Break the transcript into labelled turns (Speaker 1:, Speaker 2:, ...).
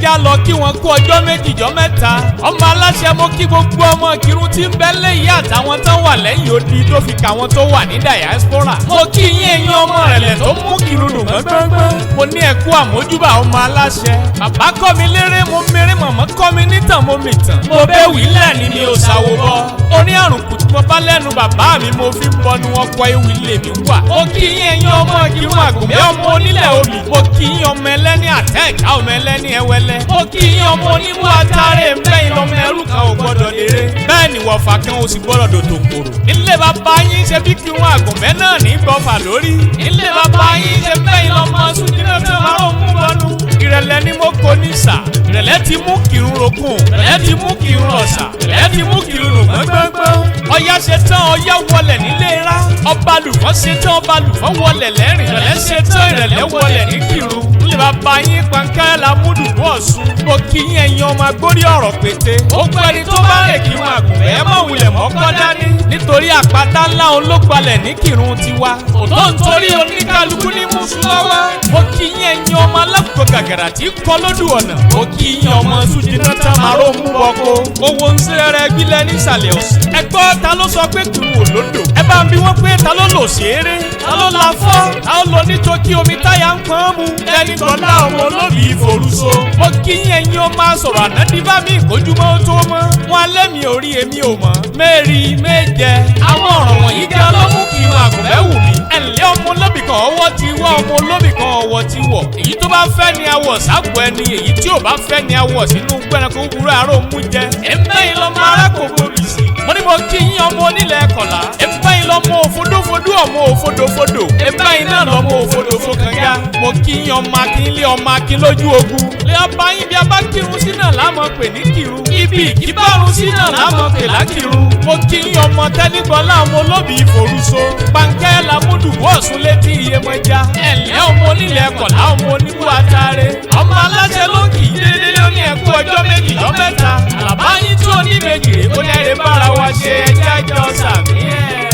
Speaker 1: ẹja lọ kí wọn kú ọjọ́ méjì jọ́ mẹ́ta. ọmọ aláṣẹ mo kí gbogbo ọmọ Ìkìrun tí ń bẹ lẹ́yìn àtàwọn tán wà lẹ́yìn odi tó fi kà wọn tó wà ní diaspora. mo kí yín ẹ̀yin ọmọ rẹ̀lẹ̀ tó mú Ìkìrun dùn gbọ́ngbọ́n. mo ní ẹ kú àmójúbà ọmọ aláṣẹ. bàbá kọ́ mi léré mo mèrè, màmá kọ́ mi nítàn mo mìtàn. mo bẹ́ wílẹ̀ ni mi ò ṣàwò bọ́. orí àrùn kùtù mo bá lẹ́nu bàbá mi mo fi ń bọnu ọkọ̀ ewì lè mi wà. mo kí yín ẹ̀yin ọmọ Ìkìrun àgùnbẹ́ ọmọ onílẹ̀ obì. mo kí yín ọmọ ẹlẹ́ni àtẹ́ẹ̀ká ọmọ ẹlẹ́ni ẹwẹ́lẹ́. mo kí yín ọmọ onímú atare mbẹ́yìn lọ́mọ ẹrú kan ò gbọ́dọ̀ léré. bẹ́ẹ̀ ni wọ̀fà kan ò sì gbọ́dọ̀ dòdò kòrò. ilé bàbá yín ṣe bí kí wọn àgùnbẹ́ náà ní gbọ́fà lórí. ilé bàbá yín ṣe bẹ́yìn lọ́mọ sùdínà tó máa ń mú bọ́nu. ìrẹ̀lẹ̀ ni mo kò ní sà. ìrẹ̀lẹ̀ ti mú Ìkìrun rokun. ìrẹ̀lẹ̀ ti mú Ìkìrun ọ̀sà. ìrẹ̀lẹ̀ ti mú Ìkìrun rò gbọ́ngbọ́ngbọ́n. ọya ṣe tán ọya wọlẹ̀ nílé ra. ọba lùfọ́n ṣe tán ọba lùfọ́n wọlẹ̀ lẹ́rìn. ìrẹ̀lẹ̀ ṣe tán ìrẹ̀lẹ̀ wọlẹ̀ ní Ìkìrun. ilé bàbá yín pàǹkà lámúdùbọ̀ ọ̀ṣun. mo kí yín ẹ̀yin ọmọ agbórí ọ̀rọ̀ pété. ó gbọ́ ẹni tó bá rè kí wọn àgùnbẹ́ ẹ mọ̀ wulẹ̀ mọ́kọ́ dání. nítorí àpáta ńlá òun ló gbalẹ̀ ní Ìkìrun tiwa. òtó nítorí oníkálukú ní mùsùlùmá. mo kí yín ẹ̀yin ọmọ alákòókò gàgàrà tí kọ́ lódù ọ̀nà. mo kí yín ọmọ sùdínà tá máa ró mú bọ́kó. owó ń sẹ́rẹ̀ gbilẹ̀ nísàlẹ̀ ọ̀sìn. ẹ gbọ́ ta ló sọ pé Ìkìrun ò lódò. ẹ bá ń bi wọ́n pé ta ló lò ṣeré. ta ló la fọ́. ta ló lò nítòkí omi táyà ń pọ́n mu. ẹni gbọ́dá ọmọ olóbì ìforúso. mo kí yín ẹ̀yin ọmọ asọ̀rọ̀ ànádìbá mi ìkójúmọ́ tó mọ́. wọn alẹ́ mi ò rí èmi ò mọ̀. mẹ́rin méje. àwọn ọ̀rọ̀ wọ̀nyí gan ló mú kí n àgùnbẹ́ wù mí. ẹ̀ǹlẹ́ ọmọ olóbì kan ọwọ́ ti wọ́ ọmọ olóbì kan ọwọ́ ti wọ̀. èyí tó bá fẹ́ ni awọ̀ sáàpù ẹni, èyí tí ò bá fẹ́ ni awọ̀ sínú gbẹ́ranko kúkúrú àárò mú jẹ. ẹ̀ńbẹ́yìn lọ́mọ arákòókò bì sí. mo ní mo kí yín ọmọ onílẹ̀ kọ̀lá. ẹ̀ńbẹ́yìn lọ́mọ òfodófodó ọmọ òfodòfodò. ẹ̀ńbẹ́yìn náà lọ́mọ òfodòfo kànga. mo kí yín ọmọ akin ilé ọmọ akin lójú ogun. lè ọba yín bí a bá kírun sí náà láàmú pè ní Ìkìrun. ibi ìkíbárun sí náà láàmú pè lákìrun. mo kí yín ọmọ tẹ́nígbọ́lá ọmọ olóbì ìforúso. pàǹkẹ́ lámúdùbọ̀ ọ̀ṣun létí Iyemọja. ẹ̀lẹ́ ọmọ onílẹ̀ kọ̀lá ọmọ oníbú atare. ọmọ aláṣẹ ló kì í dédé lóní ẹ̀kú ọjọ́ méjì jọ́ mẹ́ta. àlàbáyín tó ní méjì rè kó ní ẹ̀rẹ́ bára wa ṣe ẹjẹ́ jọ sàmì ẹ̀.